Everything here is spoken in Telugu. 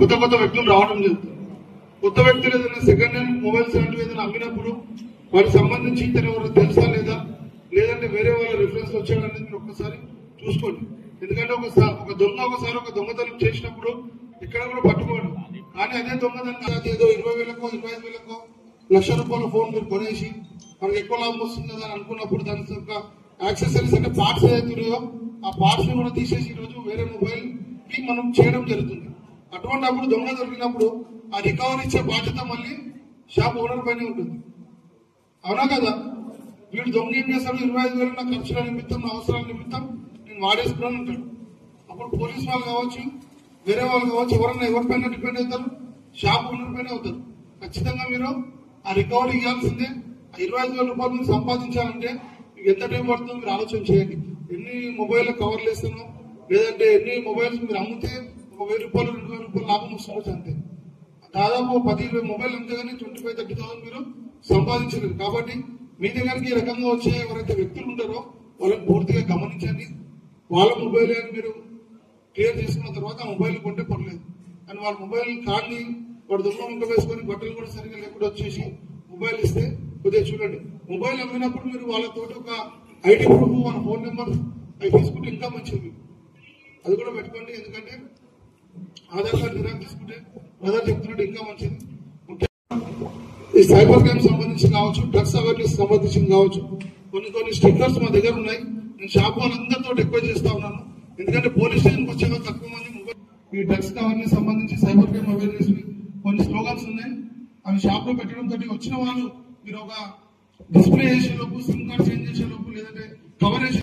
కొత్త కొత్త వ్యక్తులు రావడం జరుగుతుంది. కొత్త వ్యక్తులు ఏదైనా సెకండ్ హ్యాండ్ మొబైల్స్ లాంటివి ఏదైనా అమ్మినప్పుడు వారికి సంబంధించి ఇతను ఎవరు తెలుసా లేదా, లేదంటే వేరే వాళ్ళ రిఫరెన్స్ వచ్చాడనేది మీరు ఒక్కసారి చూసుకోండి. ఎందుకంటే ఒక దొంగ ఒకసారి ఒక దొంగతనం చేసినప్పుడు ఇక్కడ కూడా పట్టుకోడు. కానీ అదే దొంగతనం ఏదో 20,000కో 25,000కో లక్ష రూపాయల ఫోన్ మీరు కొనేసి మనకి ఎక్కువ లాభం వస్తుంది కదా అని అనుకున్నప్పుడు దాని యొక్క యాక్సెసరీస్ అంటే పార్ట్స్ ఏదైతున్నాయో ఆ పార్ట్స్ ని కూడా తీసేసి ఈరోజు వేరే మొబైల్ కి మనం చేయడం జరుగుతుంది. అటువంటి అప్పుడు దొంగ దొరికినప్పుడు ఆ రికవరీ ఇచ్చే బాధ్యత మళ్ళీ షాప్ ఓనర్ పైనే ఉంటుంది. అవునా కదా? వీడు దొంగ ఏం చేస్తాడు, 25,000 నా ఖర్చుల నిమిత్తం నా అవసరాల నిమిత్తం నేను వాడేసుకున్నాను అంటాడు. అప్పుడు పోలీస్ వాళ్ళు కావచ్చు, వేరే వాళ్ళు కావచ్చు, ఎవరైనా ఎవరిపైన డిపెండ్ అవుతారు, షాప్ ఓనర్ పైన అవుతారు. ఖచ్చితంగా మీరు ఆ రికవరీ ఇవ్వాల్సిందే. ఆ 25,000 రూపాయలు మీరు సంపాదించాలంటే మీకు ఎంత టైం పడుతుందో మీరు ఆలోచన చేయండి. ఎన్ని మొబైల్ కవర్లు వేస్తానో, లేదంటే ఎన్ని మొబైల్స్ మీరు అమ్మితే ఒక 1,000 రూపాయలు 2,000 రూపాయలు లాభం వస్తుంది అంతే. దాదాపు 10-20 మొబైల్ అంతే కానీ 25,000-30,000 మీరు సంపాదించలేదు. కాబట్టి మీ దగ్గరికి ఈ రకంగా వచ్చే ఎవరైతే వ్యక్తులు ఉంటారో వాళ్ళని పూర్తిగా గమనించండి. వాళ్ళ మొబైల్ మీరు క్లియర్ చేసుకున్న తర్వాత ఆ మొబైల్ కొంటే పర్లేదు. కానీ వాళ్ళ మొబైల్ కార్డ్ని వాడు దొంగ ముక్క వేసుకొని బట్టలు కూడా సరిగ్గా లేకుండా వచ్చేసి మొబైల్ ఇస్తే కొద్దిగా చూడండి. మొబైల్ అమ్మినప్పుడు మీరు వాళ్ళతో ఒక ఐడి ప్రూఫ్, వాళ్ళ ఫోన్ నెంబర్ అవి తీసుకుంటే ఇంకా మంచిది. అది కూడా పెట్టుకోండి. ఎందుకంటే ఆధార్ కార్డు జిరాక్స్ తీసుకుంటే బ్రదర్ చెప్తున్నట్టు ఇంకా మంచిది. ఈ సైబర్ క్రైమ్ సంబంధించి కావచ్చు, డ్రగ్స్ అవేర్నెస్ సంబంధించి కావచ్చు, కొన్ని స్టిక్కర్స్ మా దగ్గర ఉన్నాయి. నేను షాప్ వాళ్ళందరితో రిక్వెస్ట్ చేస్తా ఉన్నాను. ఎందుకంటే పోలీస్ స్టేషన్కి వచ్చే తక్కువ మంది మొబైల్ ఈ డ్రగ్స్ అవేర్నెస్ సంబంధించి సైబర్ క్రైమ్ అవేర్నెస్ కొన్ని స్లోగన్స్ ఉన్నాయి. అవి షాప్ లో పెట్టడం తోటి వచ్చిన వాళ్ళు మీరు ఒక డిస్ప్లే చేసే లోపు, సిమ్ కార్డ్ చేంజ్ చేసే లోపు, లేదంటే కవరేజ్